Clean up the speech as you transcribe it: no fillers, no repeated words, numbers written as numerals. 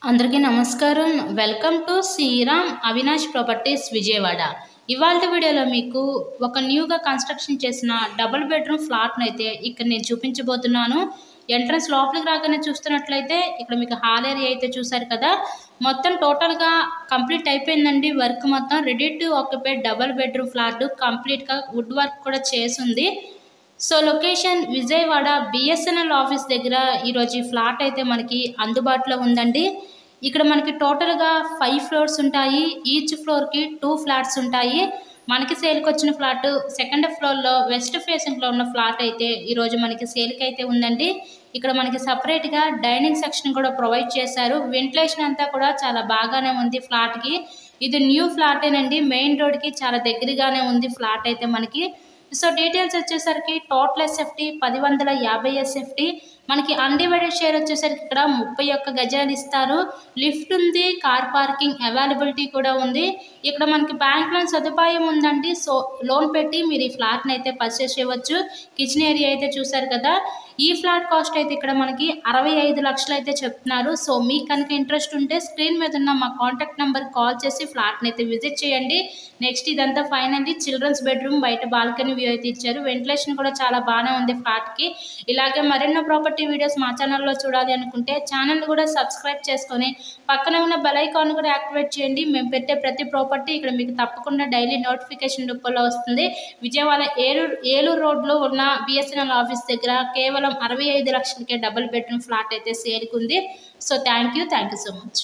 అందరికీ నమస్కారం. Welcome to Sriram Avinash properties Vijayawada. ఇవాల్టి వీడియోలో మీకు ఒక న్యూగా కన్స్ట్రక్షన్ చేసిన డబుల్ బెడ్రూమ్ ఫ్లాట్ని అయితే ఇక్కడ నేను చూపించబోతున్నాను. ఎంట్రన్స్ లోపలికి రాగానే చూస్తున్నట్లయితే ఇక్కడ మీకు హాల్ ఏరియా అయితే చూసారు కదా. మొత్తం టోటల్గా కంప్లీట్ అయిపోయిందండి. వర్క్ మొత్తం ready to occupy double bedroom flat కంప్లీట్గా వుడ్ వర్క్ కూడా చేసింది. So location Vijayawada BSNL office దగ్గర ఈరోజు ఈ ఫ్లాట్ అయితే మనకి అందుబాటులో ఉందండి. ఇక్కడ మనకి టోటల్గా 5 ఫ్లోర్స్ ఉంటాయి. ఈచ్ ఫ్లోర్కి 2 ఫ్లాట్స్ ఉంటాయి. మనకి సేల్కి వచ్చిన ఫ్లాట్ సెకండ్ ఫ్లోర్లో వెస్ట్ ఫేసింగ్లో ఉన్న ఫ్లాట్ అయితే ఈరోజు మనకి సేల్కి అయితే ఉందండి. ఇక్కడ మనకి సపరేట్గా డైనింగ్ సెక్షన్ కూడా ప్రొవైడ్ చేశారు. వెంటిలేషన్ అంతా కూడా చాలా బాగానే ఉంది ఫ్లాట్కి. ఇది న్యూ ఫ్లాటేనండి. మెయిన్ రోడ్కి చాలా దగ్గరగానే ఉంది ఫ్లాట్ అయితే మనకి. సో డీటెయిల్స్ వచ్చేసరికి టోటల్ ఎస్ఎఫ్టీ 1050 ఎస్ఎఫ్టీ. మనకి అన్డివైడెడ్ షేర్ వచ్చేసరికి ఇక్కడ 31 గజాలు ఇస్తారు. లిఫ్ట్ ఉంది, కార్ పార్కింగ్ అవైలబిలిటీ కూడా ఉంది. ఇక్కడ మనకి బ్యాంక్ లోన్ సదుపాయం ఉందండి. సో లోన్ పెట్టి మీరు ఈ ఫ్లాట్ని అయితే పర్చేస్ చేయవచ్చు. కిచెన్ ఏరియా అయితే చూసారు కదా. ఈ ఫ్లాట్ కాస్ట్ అయితే ఇక్కడ మనకి 65 లక్షలు అయితే చెప్తున్నారు. సో మీకు కనుక ఇంట్రెస్ట్ ఉంటే స్క్రీన్ మీద ఉన్న మా కాంటాక్ట్ నెంబర్ కాల్ చేసి ఫ్లాట్ని అయితే విజిట్ చేయండి. నెక్స్ట్ ఇదంతా ఫైనల్లీ చిల్డ్రన్స్ బెడ్రూమ్, బయట బాల్కనీ వ్యూ అయితే ఇచ్చారు. వెంటిలేషన్ కూడా చాలా బాగానే ఉంది ఫ్లాట్కి. ఇలాగే మరెన్నో ప్రాపర్టీ వీడియోస్ మా ఛానల్లో చూడాలి అనుకుంటే ఛానల్ కూడా సబ్స్క్రైబ్ చేసుకొని పక్కన ఉన్న బెల్ ఐకాన్ కూడా యాక్టివేట్ చేయండి. మేము పెట్టే ప్రతి ప్రాపర్టీ ఇక్కడ మీకు తప్పకుండా డైలీ నోటిఫికేషన్ రూపంలో వస్తుంది. విజయవాడ ఏలూరు రోడ్లో ఉన్న బిఎస్ఎన్ఎల్ ఆఫీస్ దగ్గర కేవలం 65 లక్షలకే డబుల్ బెడ్రూమ్ ఫ్లాట్ అయితే సేల్కి ఉంది. So thank you so much.